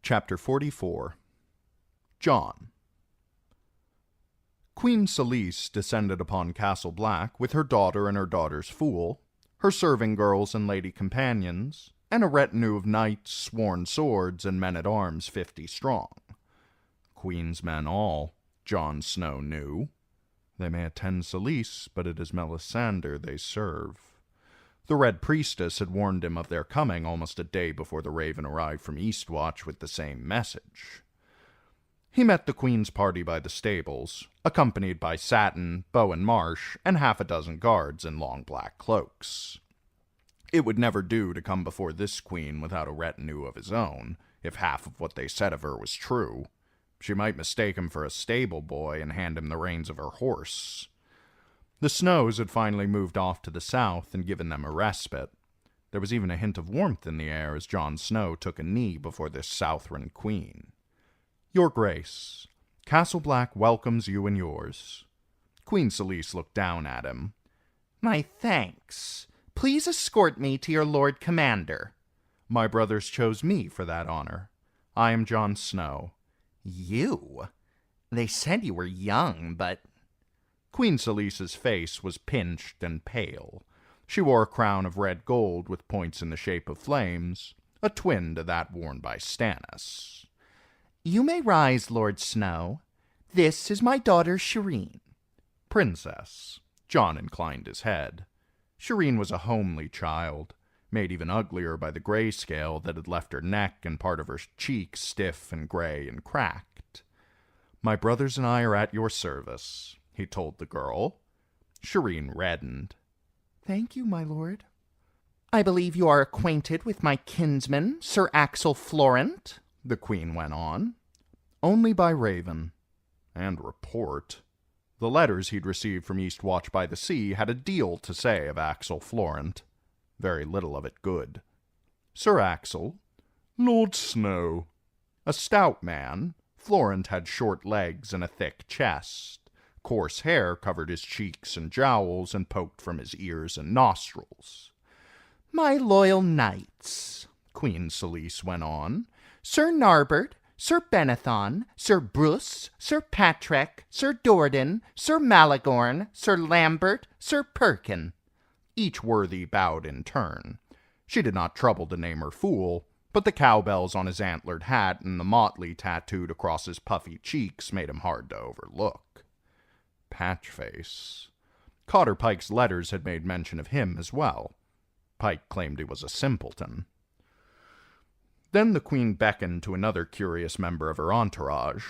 Chapter 44 Jon. Queen Celise descended upon Castle Black with her daughter and her daughter's fool, her serving girls and lady companions, and a retinue of knights, sworn swords, and men-at-arms 50 strong. Queen's men all, Jon Snow knew. They may attend Celise, but it is Melisandre they serve. The Red Priestess had warned him of their coming almost a day before the Raven arrived from Eastwatch with the same message. He met the Queen's party by the stables, accompanied by Satin, Bowen Marsh, and half a dozen guards in long black cloaks. It would never do to come before this queen without a retinue of his own, if half of what they said of her was true. She might mistake him for a stable boy and hand him the reins of her horse. The Snows had finally moved off to the south and given them a respite. There was even a hint of warmth in the air as Jon Snow took a knee before this Southron queen. "Your Grace, Castle Black welcomes you and yours." Queen Celise looked down at him. "My thanks. Please escort me to your Lord Commander." "My brothers chose me for that honor. I am Jon Snow." "You? They said you were young, but—" Queen Celise's face was pinched and pale. She wore a crown of red gold with points in the shape of flames, a twin to that worn by Stannis. "You may rise, Lord Snow. This is my daughter Shireen." "Princess." Jon inclined his head. Shireen was a homely child, made even uglier by the grayscale that had left her neck and part of her cheeks stiff and gray and cracked. "My brothers and I are at your service," he told the girl. Shireen reddened. "Thank you, my lord." "I believe you are acquainted with my kinsman, Sir Axel Florent," the queen went on. "Only by Raven. And report." The letters he'd received from Eastwatch by the Sea had a deal to say of Axel Florent. Very little of it good. Sir Axel? Lord Snow. A stout man, Florent had short legs and a thick chest. Coarse hair covered his cheeks and jowls and poked from his ears and nostrils. "My loyal knights," Queen Celise went on, "Sir Narbert, Sir Benathon, Sir Bruce, Sir Patrick, Sir Dordan, Sir Malagorn, Sir Lambert, Sir Perkin." Each worthy bowed in turn. She did not trouble to name her fool, but the cowbells on his antlered hat and the motley tattooed across his puffy cheeks made him hard to overlook. Patchface. Cotter Pike's letters had made mention of him as well. Pike claimed he was a simpleton. Then the queen beckoned to another curious member of her entourage,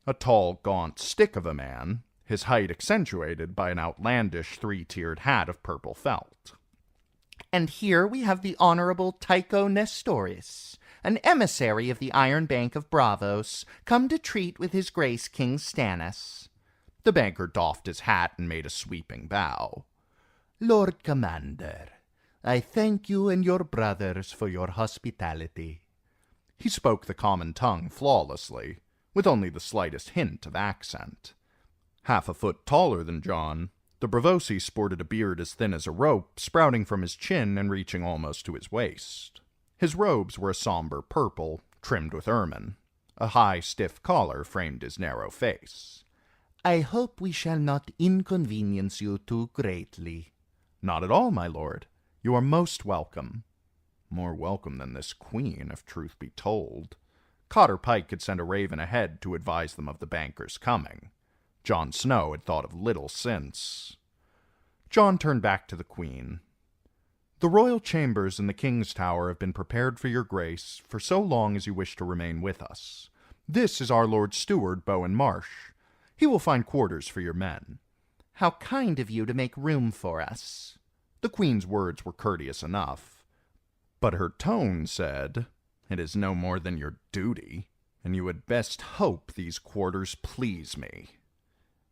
a tall, gaunt stick of a man, his height accentuated by an outlandish three-tiered hat of purple felt. "And here we have the Honorable Tycho Nestoris, an emissary of the Iron Bank of Bravos, come to treat with his grace King Stannis." The banker doffed his hat and made a sweeping bow. "Lord Commander, I thank you and your brothers for your hospitality." He spoke the common tongue flawlessly, with only the slightest hint of accent. Half a foot taller than Jon, the Braavosi sported a beard as thin as a rope, sprouting from his chin and reaching almost to his waist. His robes were a somber purple, trimmed with ermine. A high, stiff collar framed his narrow face. "I hope we shall not inconvenience you too greatly." "Not at all, my lord. You are most welcome." More welcome than this queen, if truth be told. Cotter Pike had sent a raven ahead to advise them of the banker's coming. Jon Snow had thought of little since. Jon turned back to the queen. "The royal chambers in the king's tower have been prepared for your grace for so long as you wish to remain with us. This is our lord steward, Bowen Marsh. He will find quarters for your men." "How kind of you to make room for us." The queen's words were courteous enough, but her tone said, "It is no more than your duty, and you had best hope these quarters please me."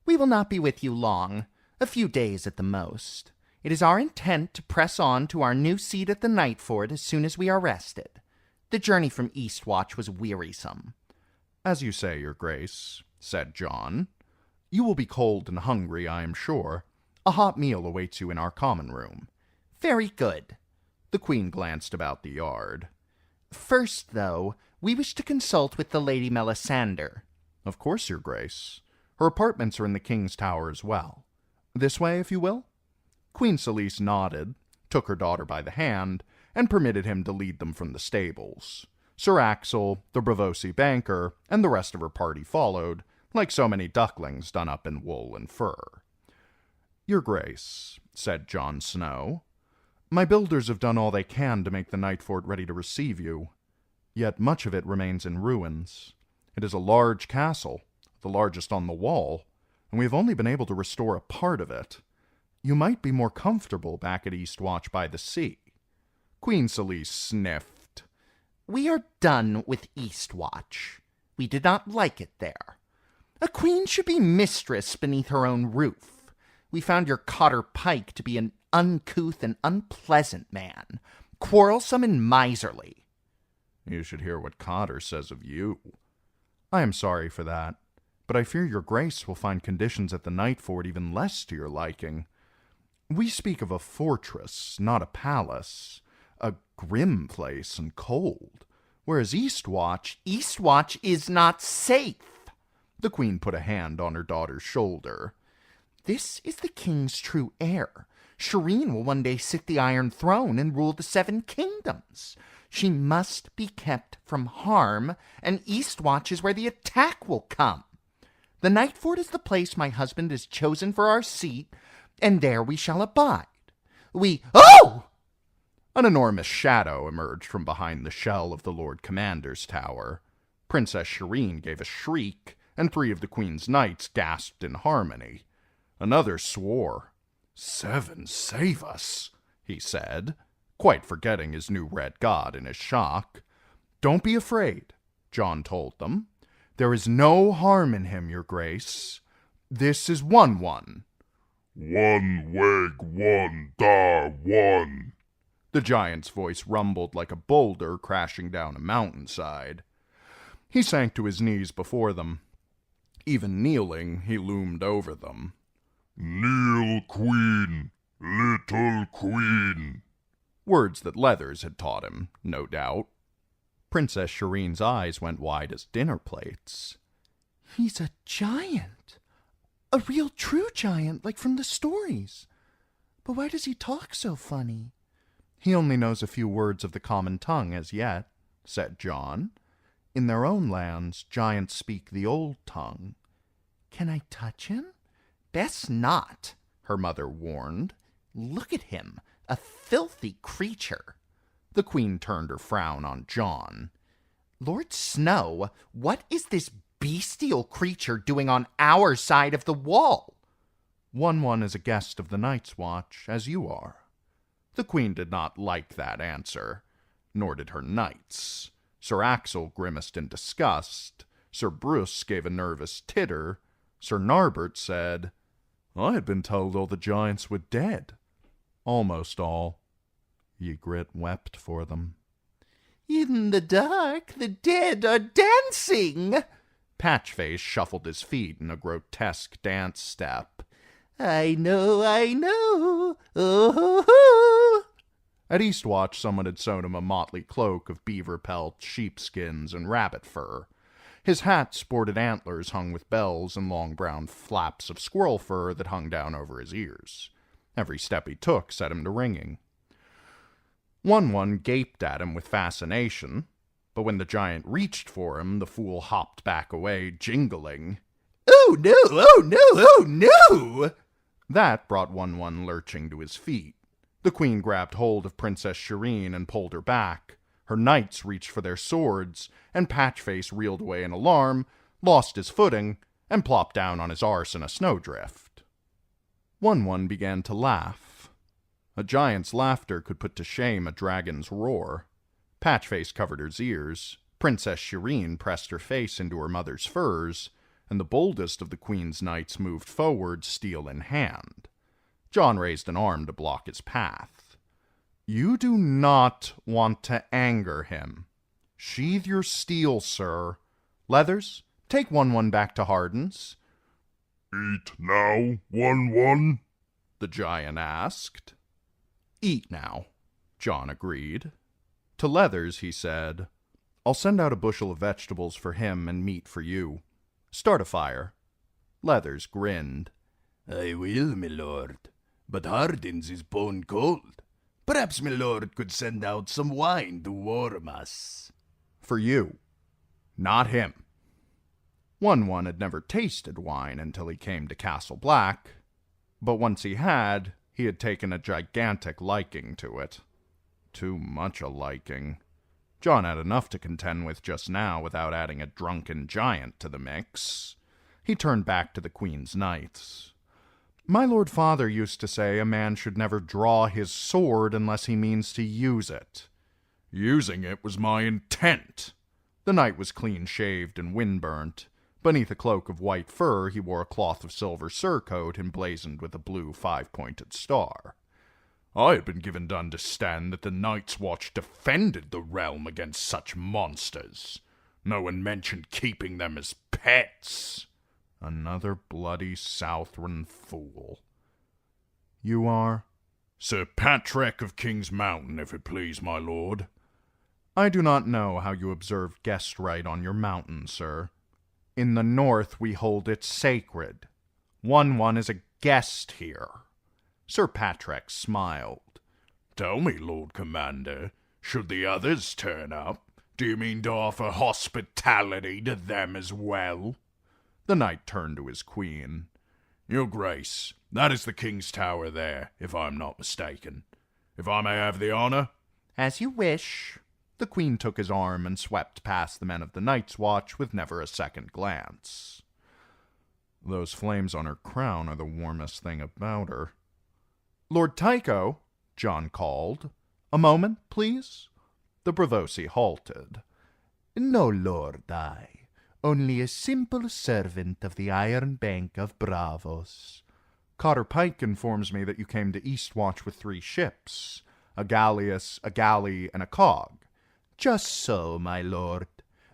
"We will not be with you long, a few days at the most. It is our intent to press on to our new seat at the Nightfort as soon as we are rested. The journey from Eastwatch was wearisome." "As you say, your grace," said Jon. "You will be cold and hungry, I am sure. A hot meal awaits you in our common room." "Very good." The queen glanced about the yard. "First, though, We wish to consult with the Lady Melisandre. Of course, your grace. Her apartments are in the king's tower as well. This way, if you will. Queen Selyse nodded, took her daughter by the hand, and permitted him to lead them from the stables. Sir Axel, the Braavosi banker, and the rest of her party followed, like so many ducklings done up in wool and fur. Your grace, said Jon Snow, my builders have done all they can to make the night fort ready to receive you, yet much of it remains in ruins. It is a large castle, the largest on the wall, and we have only been able to restore a part of it. You might be more comfortable back at Eastwatch by the sea. Queen Selyse sniffed. We are done with Eastwatch. We did not like it there. A queen should be mistress beneath her own roof. We found your Cotter Pike to be an uncouth and unpleasant man, quarrelsome and miserly. You should hear what Cotter says of you. I am sorry for that, but I fear your grace will find conditions at the night fort even less to your liking. We speak of a fortress, not a palace, a grim place and cold, whereas Eastwatch is not safe. The queen put a hand on her daughter's shoulder. This is the king's true heir. Shireen will one day sit the Iron Throne and rule the 7 kingdoms. She must be kept from harm, and Eastwatch is where the attack will come. The night fort is the place my husband has chosen for our seat, and there we shall abide. Oh! An enormous shadow emerged from behind the shell of the Lord Commander's tower. Princess Shireen gave a shriek, and 3 of the queen's knights gasped in harmony. Another swore. 7 save us, he said, quite forgetting his new red god in his shock. Don't be afraid, Jon told them. There is no harm in him, your grace. This is 1-1. One weg, one dar, one. The giant's voice rumbled like a boulder crashing down a mountainside. He sank to his knees before them. Even kneeling, he loomed over them. Kneel, queen, little queen. Words that Leathers had taught him, no doubt. Princess Shireen's eyes went wide as dinner plates. He's a giant. A real true giant, like from the stories. But why does he talk so funny? He only knows a few words of the common tongue as yet, said Jon. In their own lands, giants speak the old tongue. Can I touch him? Best not, her mother warned. Look at him, a filthy creature. The queen turned her frown on Jon. Lord Snow, what is this bestial creature doing on our side of the wall? 1-1 is a guest of the Night's Watch, as you are. The queen did not like that answer, nor did her knights. Sir Axel grimaced in disgust. Sir Bruce gave a nervous titter. Sir Narbert said, I had been told all the giants were dead. Almost all. Ygritte wept for them. In the dark, the dead are dancing. Patchface shuffled his feet in a grotesque dance step. I know. Oh. At Eastwatch, someone had sewn him a motley cloak of beaver pelt, sheepskins, and rabbit fur. His hat sported antlers hung with bells and long brown flaps of squirrel fur that hung down over his ears. Every step he took set him to ringing. 1-1 gaped at him with fascination, but when the giant reached for him, the fool hopped back away, jingling. Oh no, oh no, oh no! That brought 1-1 lurching to his feet. The queen grabbed hold of Princess Shireen and pulled her back. Her knights reached for their swords, and Patchface reeled away in alarm, lost his footing, and plopped down on his arse in a snowdrift. 1-1 began to laugh. A giant's laughter could put to shame a dragon's roar. Patchface covered her ears, Princess Shireen pressed her face into her mother's furs, and the boldest of the queen's knights moved forward, steel in hand. Jon raised an arm to block his path. You do not want to anger him. Sheathe your steel, sir. Leathers, take 1-1 back to Hardin's. Eat now, 1-1? The giant asked. Eat now, Jon agreed. To Leathers, he said, I'll send out a bushel of vegetables for him and meat for you. Start a fire. Leathers grinned. I will, my lord, but Hardin's is bone cold. Perhaps my lord could send out some wine to warm us. For you, not him. One had never tasted wine until he came to Castle Black, but once he had taken a gigantic liking to it. Too much a liking. Jon had enough to contend with just now without adding a drunken giant to the mix. He turned back to the Queen's knights. My lord father used to say a man should never draw his sword unless he means to use it. Using it was my intent. The knight was clean-shaved and wind-burnt. Beneath a cloak of white fur he wore a cloth of silver surcoat emblazoned with a blue five-pointed star. I had been given to understand that the Night's Watch defended the realm against such monsters. No one mentioned keeping them as pets. Another bloody Southron fool. You are? Sir Patrick of King's Mountain, if it please my lord. I do not know how you observe guest right on your mountain, sir. In the north we hold it sacred. One is a guest here. Sir Patrick smiled. Tell me, Lord Commander, should the others turn up, do you mean to offer hospitality to them as well? The knight turned to his queen. Your Grace, that is the King's Tower there, if I am not mistaken. If I may have the honor? As you wish. The queen took his arm and swept past the men of the Night's Watch with never a second glance. Those flames on her crown are the warmest thing about her. Lord Tycho, Jon called. A moment, please. The Braavosi halted. No, lord, I. Only a simple servant of the Iron Bank of Braavos. Cotter Pike informs me that you came to Eastwatch with 3 ships, a galleass, a galley, and a cog. Just so, my lord.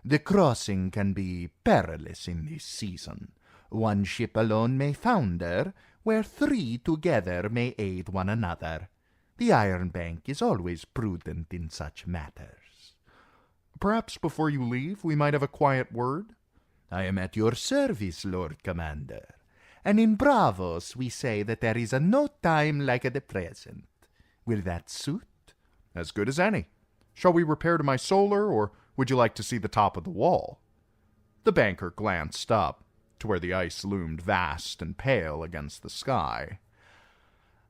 The crossing can be perilous in this season. One ship alone may founder, where 3 together may aid one another. The Iron Bank is always prudent in such matters. Perhaps before you leave we might have a quiet word? I am at your service, Lord Commander. And in Braavos we say that there is no time like the present. Will that suit? As good as any. Shall we repair to my solar, or would you like to see the top of the wall? The banker glanced up, to where the ice loomed vast and pale against the sky.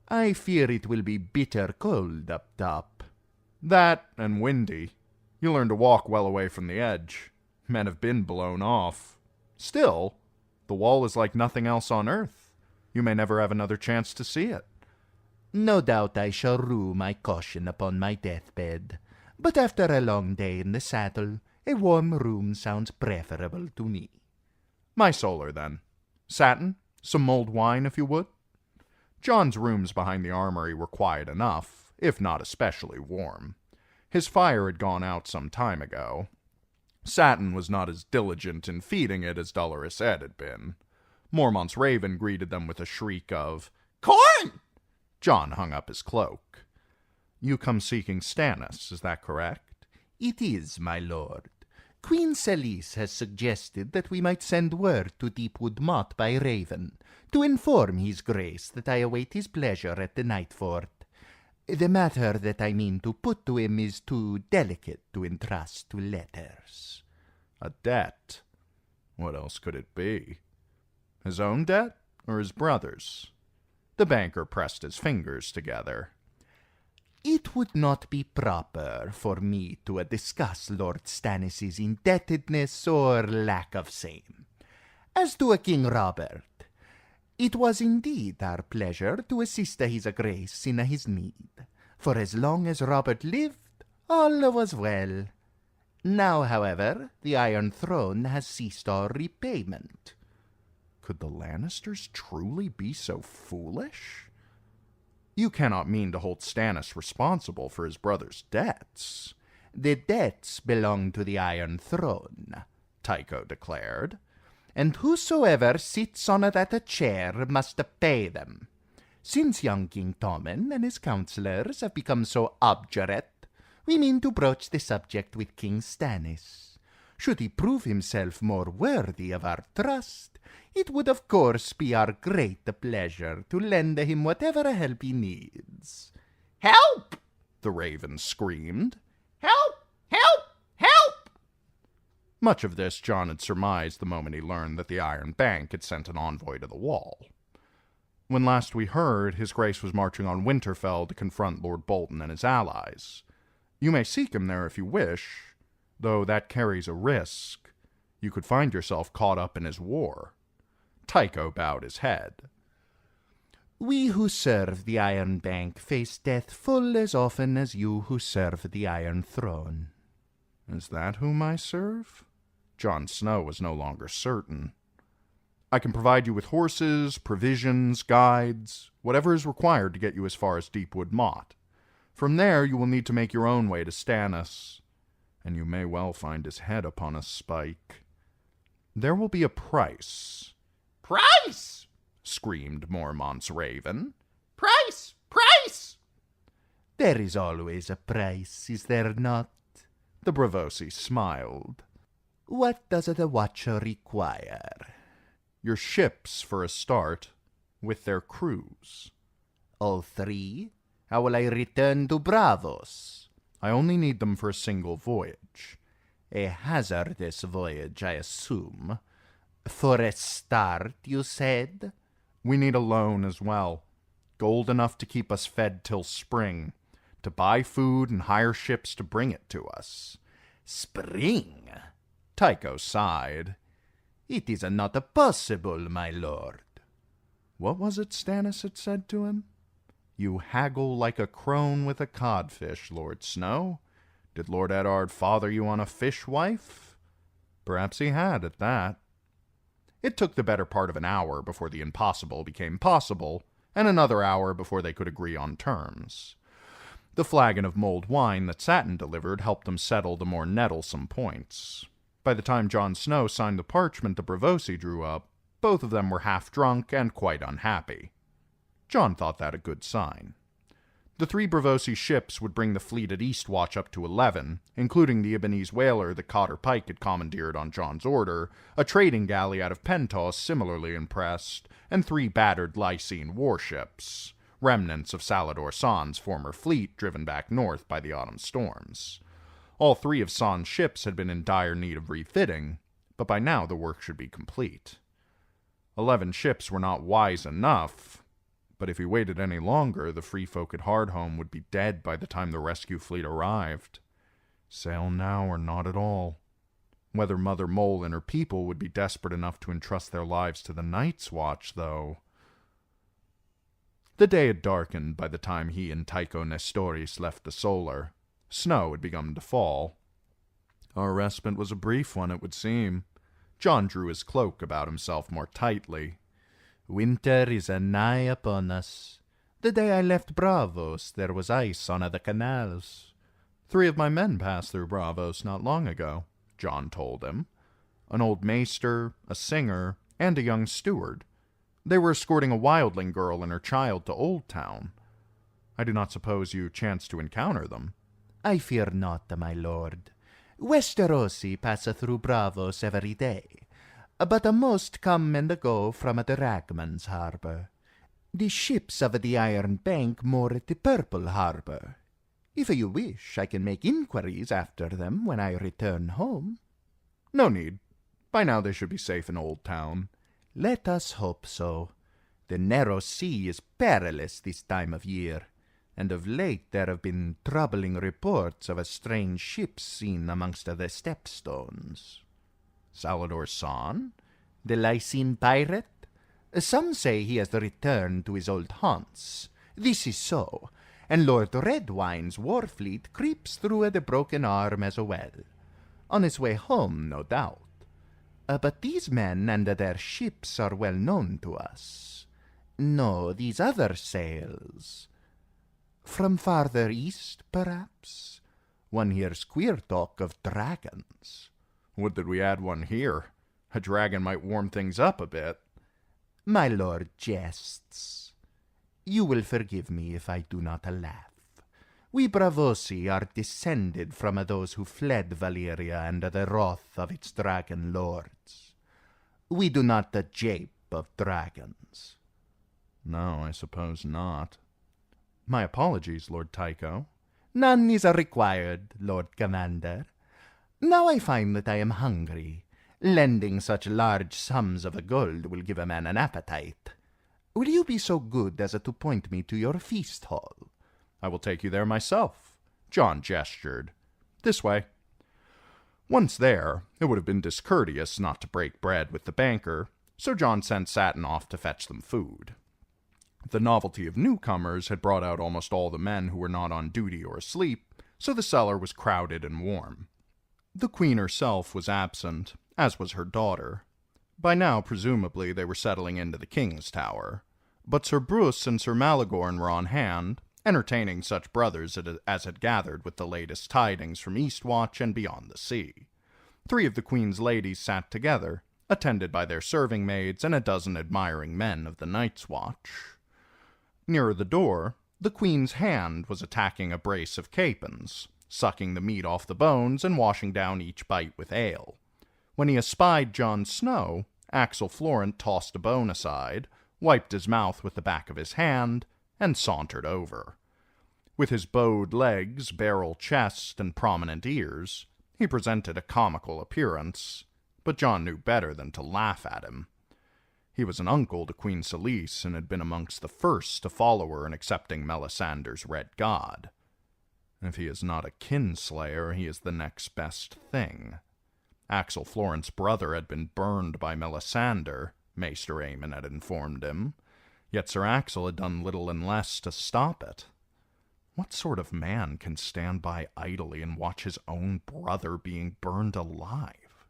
I fear it will be bitter cold up top. That, and windy. You learn to walk well away from the edge. Men have been blown off. Still, the wall is like nothing else on earth. You may never have another chance to see it. No doubt I shall rue my caution upon my deathbed. But after a long day in the saddle, a warm room sounds preferable to me. My solar, then. Satin, some mulled wine, if you would. Jon's rooms behind the armory were quiet enough, if not especially warm. His fire had gone out some time ago. Satin was not as diligent in feeding it as Dolorous Ed had been. Mormont's raven greeted them with a shriek of, "Corn!" Jon hung up his cloak. You come seeking Stannis, is that correct? It is, my lord. Queen Selise has suggested that we might send word to Deepwood Motte by raven, to inform his grace that I await his pleasure at the Night Fort. The matter that I mean to put to him is too delicate to entrust to letters. A debt? What else could it be? His own debt, or his brother's? The banker pressed his fingers together. It would not be proper for me to discuss Lord Stannis's indebtedness or lack of same. As to King Robert, it was indeed our pleasure to assist his grace in his need. For as long as Robert lived, all was well. Now, however, the Iron Throne has ceased all repayment. Could the Lannisters truly be so foolish? You cannot mean to hold Stannis responsible for his brother's debts. The debts belong to the Iron Throne, Tycho declared, and whosoever sits on that chair must pay them. Since young King Tommen and his counselors have become so obdurate, We mean to broach the subject with King Stannis. Should he prove himself more worthy of our trust, it would of course be our great pleasure to lend him whatever help he needs." "Help!" the raven screamed. "Help! Help! Help!" Much of this Jon had surmised the moment he learned that the Iron Bank had sent an envoy to the Wall. When last we heard, his grace was marching on Winterfell to confront Lord Bolton and his allies. You may seek him there if you wish, though that carries a risk. You could find yourself caught up in his war. Tycho bowed his head. "We who serve the Iron Bank face death full as often as you who serve the Iron Throne." "Is that whom I serve?" Jon Snow was no longer certain. "I can provide you with horses, provisions, guides, whatever is required to get you as far as Deepwood Motte. From there you will need to make your own way to Stannis, and you may well find his head upon a spike. There will be a price." "Price!" screamed Mormont's raven. "Price! Price!" "There is always a price, is there not?" The Braavosi smiled. "What does the Watcher require?" "Your ships, for a start, with their crews." "All three? How will I return to Braavos?" "I only need them for a single voyage." "A hazardous voyage, I assume. For a start, you said?" "We need a loan as well. Gold enough to keep us fed till spring, to buy food and hire ships to bring it to us." "Spring?" Tycho sighed. "It is not possible, my lord." What was it Stannis had said to him? "You haggle like a crone with a codfish, Lord Snow. Did Lord Eddard father you on a fishwife?" Perhaps he had, at that. It took the better part of an hour before the impossible became possible, and another hour before they could agree on terms. The flagon of mulled wine that Satin delivered helped them settle the more nettlesome points. By the time Jon Snow signed the parchment the Braavosi drew up, both of them were half drunk and quite unhappy. Jon thought that a good sign. The 3 Braavosi ships would bring the fleet at Eastwatch up to 11, including the Ibbenese whaler that Cotter Pike had commandeered on Jon's order, a trading galley out of Pentos similarly impressed, and 3 battered Lysene warships, remnants of Salador San's former fleet driven back north by the autumn storms. All 3 of San's ships had been in dire need of refitting, but by now the work should be complete. 11 ships were not wise enough, but if he waited any longer, the free folk at Hardhome would be dead by the time the rescue fleet arrived. Sail now or not at all. Whether Mother Mole and her people would be desperate enough to entrust their lives to the Night's Watch, though. The day had darkened by the time he and Tycho Nestoris left the Solar. Snow had begun to fall. Our respite was a brief one, it would seem. Jon drew his cloak about himself more tightly. "Winter is nigh upon us. The day I left Braavos, there was ice on the canals." 3 of my men passed through Braavos not long ago, Jon told him. An old maester, a singer, and a young steward. They were escorting a wildling girl and her child to Old Town. I do not suppose you chanced to encounter them. "I fear not, my lord. Westerosi pass through Braavos every day, but most come and go from the Ragman's harbor. The ships of the Iron Bank moor at the Purple harbor. If you wish, I can make inquiries after them when I return home." "No need. By now they should be safe in Old Town." "Let us hope so. The narrow sea is perilous this time of year, and of late there have been troubling reports of a strange ship seen amongst the stepstones." "Salador San? "The Lysene pirate? Some say he has returned to his old haunts. This is so, and Lord Redwine's war fleet creeps through the Broken Arm as well. On his way home, no doubt. But these men and their ships are well known to us. No, these other sails. From farther east, perhaps? One hears queer talk of dragons." "Would that we had one here. A dragon might warm things up a bit." "My lord jests. You will forgive me if I do not laugh. We Bravosi are descended from those who fled Valyria under the wrath of its dragon lords. We do not jape of dragons. No, I suppose not. My apologies, Lord Tycho. None is required, Lord Commander. Now I find that I am hungry. Lending such large sums of gold will give a man an appetite. Will you be so good as to point me to your feast hall? I will take you there myself. John gestured. This way. Once there, it would have been discourteous not to break bread with the banker, so John sent Satin off to fetch them food. The novelty of newcomers had brought out almost all the men who were not on duty or asleep, so the cellar was crowded and warm. The queen herself was absent, as was her daughter. By now, presumably, they were settling into the king's tower. But Sir Bruce and Sir Malagorn were on hand, entertaining such brothers as had gathered with the latest tidings from Eastwatch and beyond the sea. 3 of the queen's ladies sat together, attended by their serving maids and a dozen admiring men of the Night's Watch. Nearer the door, the queen's hand was attacking a brace of capons, sucking the meat off the bones and washing down each bite with ale. When he espied Jon Snow, Axel Florent tossed a bone aside, wiped his mouth with the back of his hand, and sauntered over. With his bowed legs, barrel chest, and prominent ears, he presented a comical appearance, but John knew better than to laugh at him. He was an uncle to Queen Selyse and had been amongst the first to follow her in accepting Melisandre's red god. If he is not a kinslayer, he is the next best thing. Axel Florent's brother had been burned by Melisandre, Maester Aemon had informed him, yet Sir Axel had done little and less to stop it. What sort of man can stand by idly and watch his own brother being burned alive?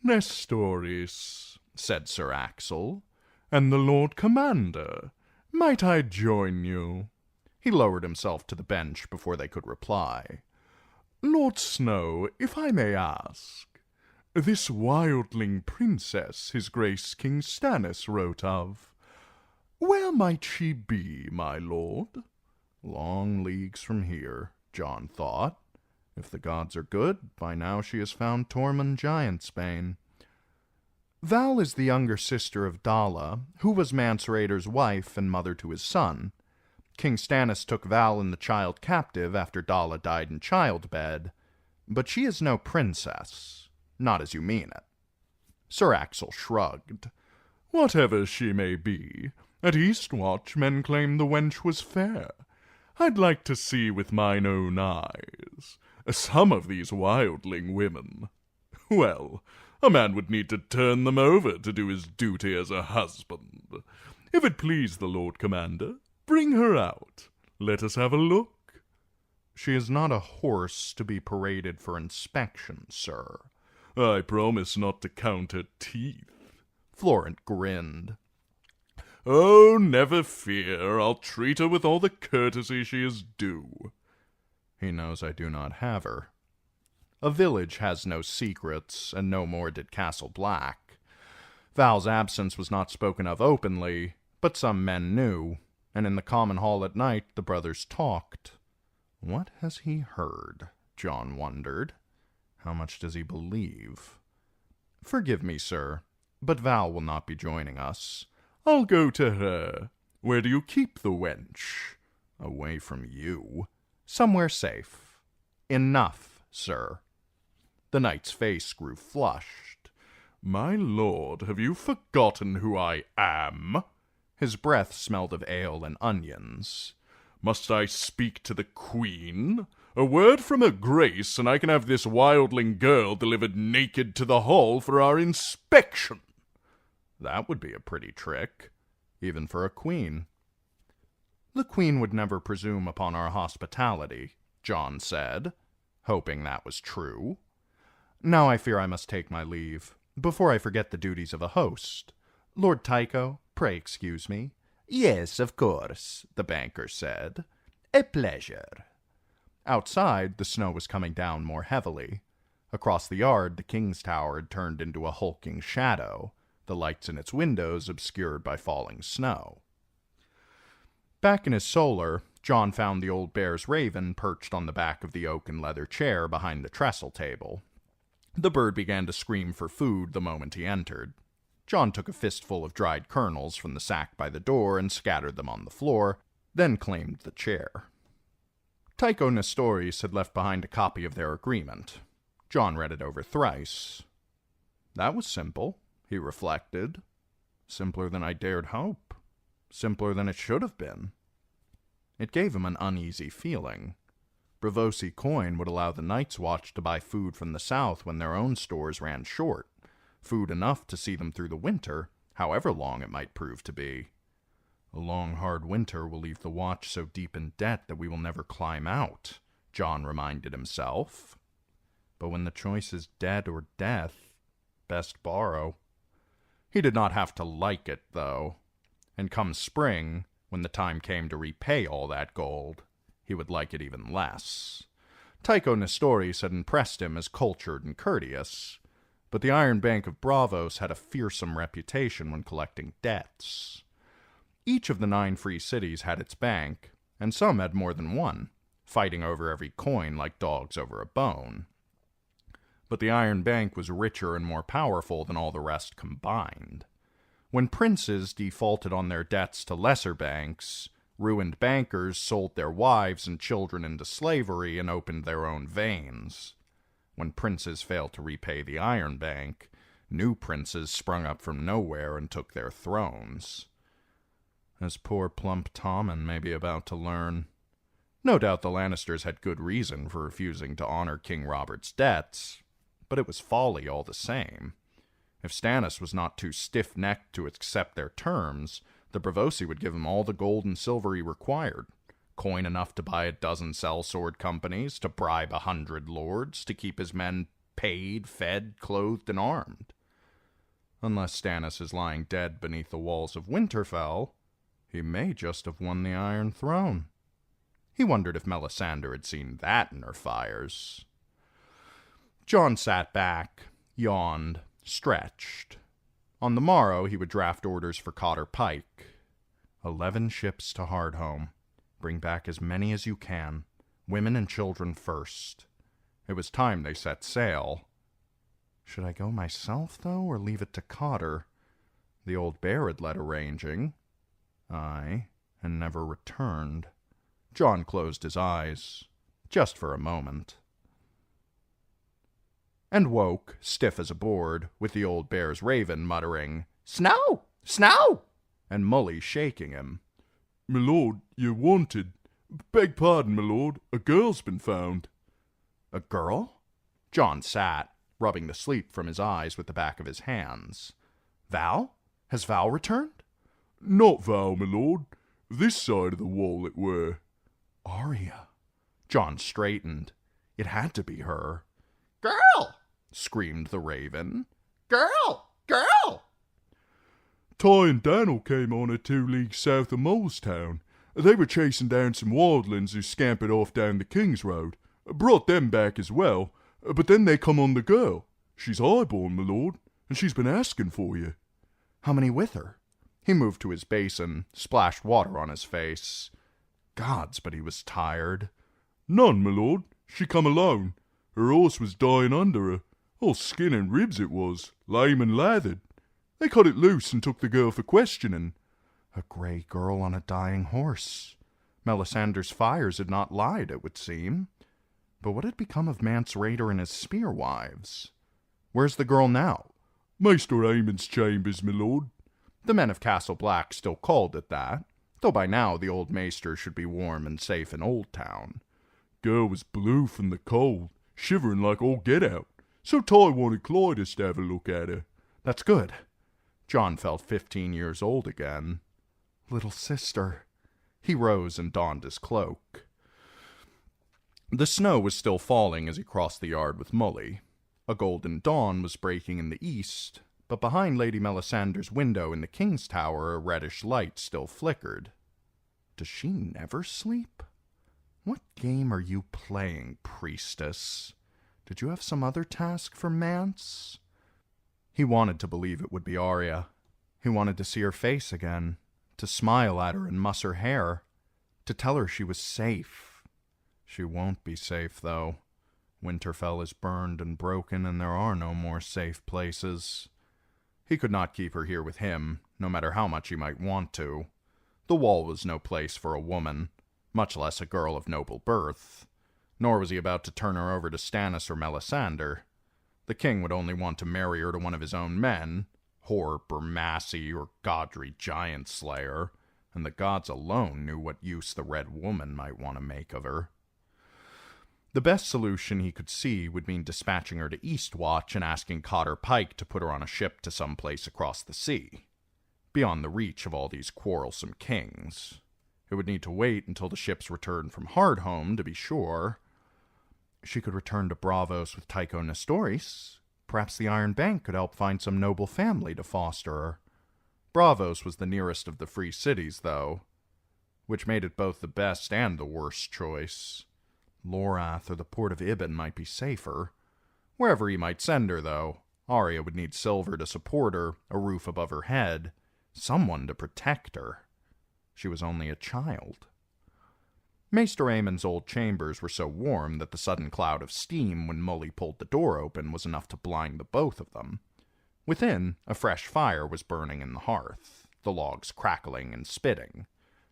"Nestoris," said Sir Axel, "and the Lord Commander, might I join you?" He lowered himself to the bench before they could reply. "Lord Snow, if I may ask, this wildling princess his grace King Stannis wrote of, where might she be, my lord?" Long leagues from here, John thought. If the gods are good, by now she has found Tormund Giantsbane. Val is the younger sister of Dalla, who was Mansurator's wife and mother to his son. King Stannis took Val and the child captive after Dalla died in childbed, but she is no princess, not as you mean it. Sir Axel shrugged. "Whatever she may be, at Eastwatch men claim the wench was fair. I'd like to see with mine own eyes. Some of these wildling women. Well, a man would need to turn them over to do his duty as a husband. If it please the Lord Commander, bring her out. Let us have a look." She is not a horse to be paraded for inspection, sir. "I promise not to count her teeth." Florent grinned. "Oh, never fear. I'll treat her with all the courtesy she is due." He knows I do not have her. A village has no secrets, and no more did Castle Black. Val's absence was not spoken of openly, but some men knew, and in the common hall at night the brothers talked. What has he heard? John wondered. How much does he believe? Forgive me, sir, but Val will not be joining us. "I'll go to her. Where do you keep the wench?" Away from you. Somewhere safe. Enough, sir. The knight's face grew flushed. "My lord, have you forgotten who I am?" His breath smelled of ale and onions. "Must I speak to the queen? A word from her grace, and I can have this wildling girl delivered naked to the hall for our inspection." That would be a pretty trick, even for a queen. The queen would never presume upon our hospitality, John said, hoping that was true. Now I fear I must take my leave, before I forget the duties of a host. Lord Tycho, pray excuse me. Yes, of course, the banker said. A pleasure. Outside, the snow was coming down more heavily. Across the yard, the king's tower had turned into a hulking shadow, the lights in its windows obscured by falling snow. Back in his solar, John found the old bear's raven perched on the back of the oak and leather chair behind the trestle table. The bird began to scream for food the moment he entered. John took a fistful of dried kernels from the sack by the door and scattered them on the floor, then claimed the chair. Tycho Nestoris had left behind a copy of their agreement. John read it over thrice. That was simple, he reflected. Simpler than I dared hope. Simpler than it should have been. It gave him an uneasy feeling. Braavosi coin would allow the Night's Watch to buy food from the south when their own stores ran short. Food enough to see them through the winter, however long it might prove to be. A long, hard winter will leave the watch so deep in debt that we will never climb out, John reminded himself. But when the choice is debt or death, best borrow. He did not have to like it, though. And come spring, when the time came to repay all that gold, he would like it even less. Tycho Nestoris had impressed him as cultured and courteous, but the Iron Bank of Braavos had a fearsome reputation when collecting debts. Each of the 9 free cities had its bank, and some had more than one, fighting over every coin like dogs over a bone. But the Iron Bank was richer and more powerful than all the rest combined. When princes defaulted on their debts to lesser banks, ruined bankers sold their wives and children into slavery and opened their own veins. When princes failed to repay the Iron Bank, new princes sprung up from nowhere and took their thrones. As poor plump Tommen may be about to learn. No doubt the Lannisters had good reason for refusing to honor King Robert's debts, but it was folly all the same. If Stannis was not too stiff-necked to accept their terms, the Braavosi would give him all the gold and silver he required, coin enough to buy 12 sellsword companies, to bribe 100 lords, to keep his men paid, fed, clothed, and armed. Unless Stannis is lying dead beneath the walls of Winterfell, he may just have won the Iron Throne. He wondered if Melisandre had seen that in her fires. Jon sat back, yawned, stretched. On the morrow he would draft orders for Cotter Pike. 11 ships to Hardhome. Bring back as many as you can. Women and children first. It was time they set sail. Should I go myself, though, or leave it to Cotter? The old bear had led arranging. Aye, and never returned. Jon closed his eyes, just for a moment, and woke, stiff as a board, with the old bear's raven muttering, "Snow! Snow!" and Mully shaking him. "My lord, you're wanted. Beg pardon, my lord, a girl's been found." A girl? Jon sat, rubbing the sleep from his eyes with the back of his hands. Val? Has Val returned? "Not Val, my lord. This side of the wall it were." Arya. Jon straightened. It had to be her. Girl! Screamed the raven. Girl! Girl! Ty and Daniel came on her 2 leagues south of Molestown. They were chasing down some wildlings who scampered off down the King's Road. Brought them back as well, but then they come on the girl. She's highborn, my lord, and she's been asking for you. How many with her? He moved to his basin, splashed water on his face. Gods, but he was tired. "None, my lord. She come alone. Her horse was dying under her. All skin and ribs it was, lame and lathered. They cut it loose and took the girl for questioning." A grey girl on a dying horse. Melisandre's fires had not lied, it would seem. But what had become of Mance Rayder and his spear wives? Where's the girl now? "Maester Aemon's chambers, my lord." The men of Castle Black still called it that, though by now the old maester should be warm and safe in Old Town. Girl was blue from the cold, shivering like all get out. So Ty wanted Clydas to have a look at her. That's good. Jon felt 15 years old again. Little sister. He rose and donned his cloak. The snow was still falling as he crossed the yard with Mully. A golden dawn was breaking in the east, but behind Lady Melisandre's window in the King's Tower a reddish light still flickered. Does she never sleep? What game are you playing, priestess? Did you have some other task for Mance? He wanted to believe it would be Arya. He wanted to see her face again, to smile at her and muss her hair, to tell her she was safe. She won't be safe, though. Winterfell is burned and broken, and there are no more safe places. He could not keep her here with him, no matter how much he might want to. The Wall was no place for a woman, much less a girl of noble birth. Nor was he about to turn her over to Stannis or Melisandre. The king would only want to marry her to one of his own men, Horp or Massey or Godry Giant Slayer, and the gods alone knew what use the Red Woman might want to make of her. The best solution he could see would mean dispatching her to Eastwatch and asking Cotter Pike to put her on a ship to some place across the sea, beyond the reach of all these quarrelsome kings. It would need to wait until the ships returned from Hardhome, to be sure. She could return to Braavos with Tycho Nestoris. Perhaps the Iron Bank could help find some noble family to foster her. Braavos was the nearest of the free cities, though, which made it both the best and the worst choice. Lorath or the port of Ibn might be safer. Wherever he might send her, though, Arya would need silver to support her, a roof above her head, someone to protect her. She was only a child. Maester Aemon's old chambers were so warm that the sudden cloud of steam when Mully pulled the door open was enough to blind the both of them. Within, a fresh fire was burning in the hearth, the logs crackling and spitting.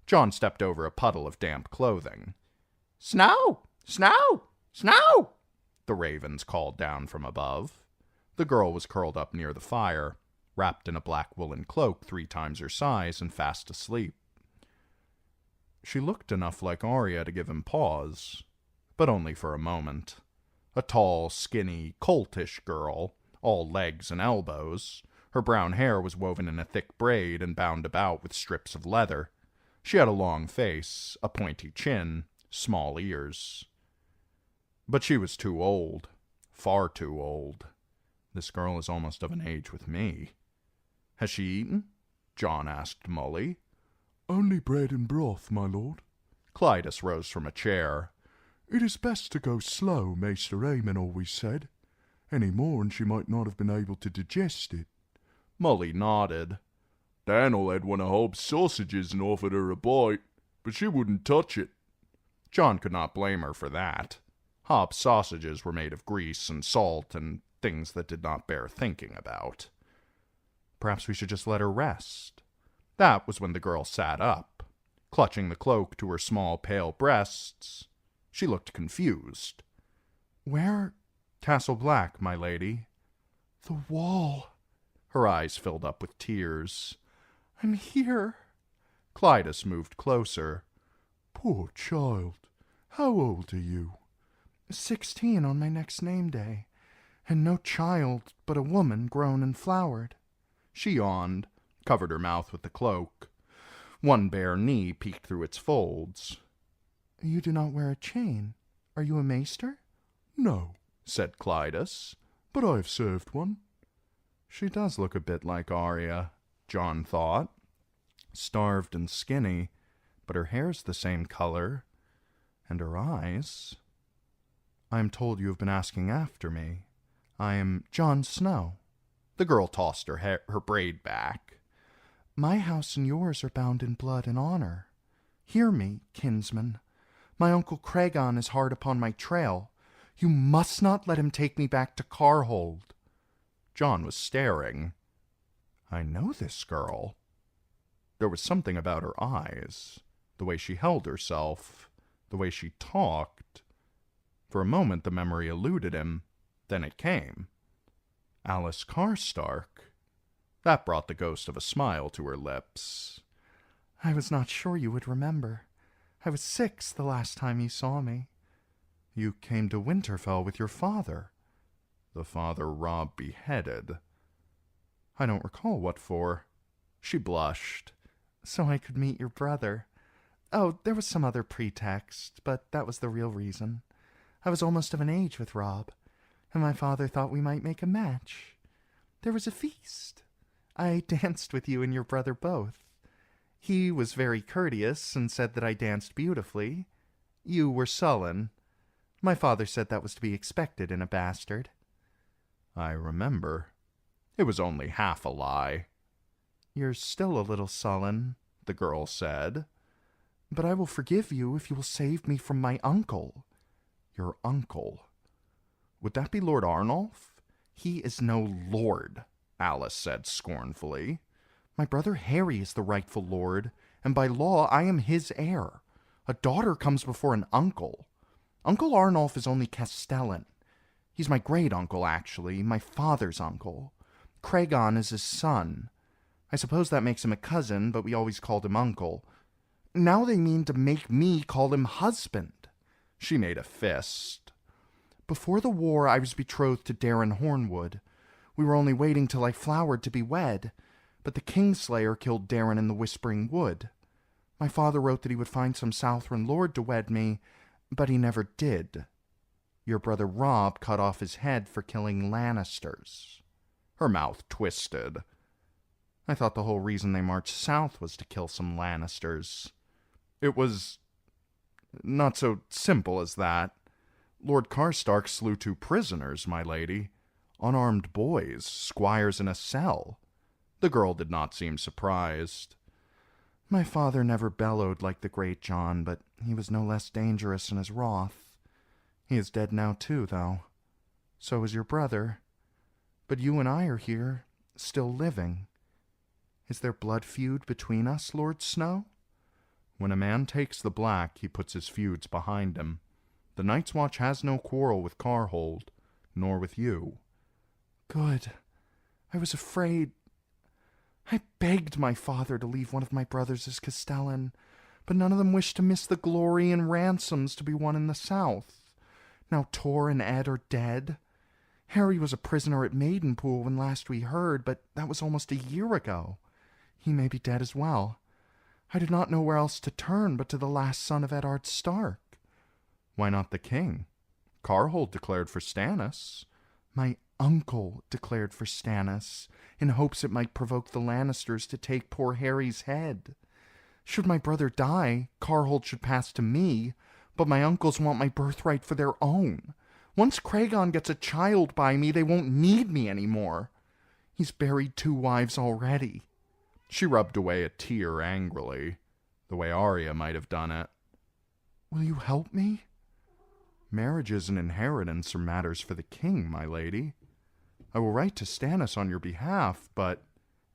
Jon stepped over a puddle of damp clothing. "Snow! Snow! Snow!" the ravens called down from above. The girl was curled up near the fire, wrapped in a black woolen cloak 3 times her size and fast asleep. She looked enough like Arya to give him pause, but only for a moment. A tall, skinny, coltish girl, all legs and elbows. Her brown hair was woven in a thick braid and bound about with strips of leather. She had a long face, a pointy chin, small ears. But she was too old, far too old. This girl is almost of an age with me. Has she eaten? Jon asked Mully. Only bread and broth, my lord. Clydas rose from a chair. It is best to go slow, Maester Aemon always said. Any more and she might not have been able to digest it. Mully nodded. Daniel had one of Hobbs' sausages and offered her a bite, but she wouldn't touch it. Jon could not blame her for that. Hobbs' sausages were made of grease and salt and things that did not bear thinking about. Perhaps we should just let her rest. That was when the girl sat up, clutching the cloak to her small, pale breasts. She looked confused. "Where?" "Castle Black, my lady." The Wall. Her eyes filled up with tears. I'm here. Clydas moved closer. Poor child. How old are you? 16 on my next name day, and no child, but a woman grown and flowered. She yawned, covered her mouth with the cloak. One bare knee peeked through its folds. You do not wear a chain. Are you a maester? No, said Clydas, but I have served one. She does look a bit like Arya, Jon thought. Starved and skinny, but her hair's the same color, and her eyes. I am told you have been asking after me. I am Jon Snow. The girl tossed her braid back. My house and yours are bound in blood and honor. Hear me, kinsman. My uncle Cregon is hard upon my trail. You must not let him take me back to Carhold. Jon was staring. I know this girl. There was something about her eyes, the way she held herself, the way she talked. For a moment the memory eluded him, then it came. Alice Karstark. That brought the ghost of a smile to her lips. I was not sure you would remember. I was 6 the last time you saw me. You came to Winterfell with your father. The father Robb beheaded. I don't recall what for. She blushed. So I could meet your brother. Oh, there was some other pretext, but that was the real reason. I was almost of an age with Robb, and my father thought we might make a match. There was a feast. I danced with you and your brother both. He was very courteous and said that I danced beautifully. You were sullen. My father said that was to be expected in a bastard. I remember. It was only half a lie. You're still a little sullen, the girl said. But I will forgive you if you will save me from my uncle. Your uncle? Would that be Lord Arnulf? He is no lord, Alice said scornfully. My brother Harry is the rightful lord, and by law I am his heir. A daughter comes before an uncle. Uncle Arnulf is only Castellan. He's my great-uncle, actually, my father's uncle. Cregon is his son. I suppose that makes him a cousin, but we always called him uncle. Now they mean to make me call him husband. She made a fist. Before the war, I was betrothed to Darren Hornwood. We were only waiting till I flowered to be wed, but the Kingslayer killed Darren in the Whispering Wood. My father wrote that he would find some Southron lord to wed me, but he never did. Your brother Rob cut off his head for killing Lannisters. Her mouth twisted. I thought the whole reason they marched south was to kill some Lannisters. It was not so simple as that. Lord Karstark slew 2 prisoners, my lady. Unarmed boys, squires in a cell. The girl did not seem surprised. My father never bellowed like the great Jon, but he was no less dangerous in his wrath. He is dead now, too, though. So is your brother. But you and I are here, still living. Is there blood feud between us, Lord Snow? When a man takes the black, he puts his feuds behind him. The Night's Watch has no quarrel with Carhold, nor with you. Good. I was afraid. I begged my father to leave one of my brothers as Castellan, but none of them wished to miss the glory and ransoms to be won in the south. Now Tor and Ed are dead. Harry was a prisoner at Maidenpool when last we heard, but that was almost a year ago. He may be dead as well. I did not know where else to turn but to the last son of Eddard Stark. Why not the king? Carhold declared for Stannis. My uncle declared for Stannis, in hopes it might provoke the Lannisters to take poor Harry's head. Should my brother die, Carhold should pass to me, but my uncles want my birthright for their own. Once Cregon gets a child by me, they won't need me anymore. He's buried 2 wives already. She rubbed away a tear angrily, the way Arya might have done it. Will you help me? Marriages and inheritance are matters for the king, my lady. I will write to Stannis on your behalf, but...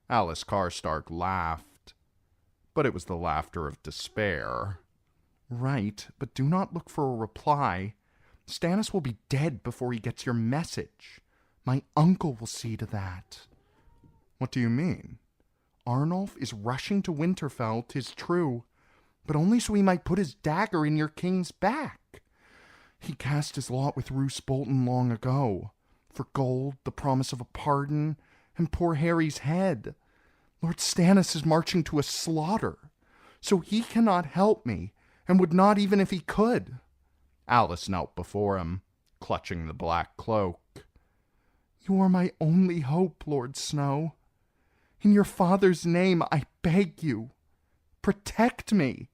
Alice Karstark laughed. But it was the laughter of despair. Right, but do not look for a reply. Stannis will be dead before he gets your message. My uncle will see to that. What do you mean? Arnulf is rushing to Winterfell, 'tis true, but only so he might put his dagger in your king's back. He cast his lot with Roose Bolton long ago, for gold, the promise of a pardon, and poor Harry's head. Lord Stannis is marching to a slaughter, so he cannot help me, and would not even if he could. Alice knelt before him, clutching the black cloak. You are my only hope, Lord Snow. In your father's name, I beg you, protect me.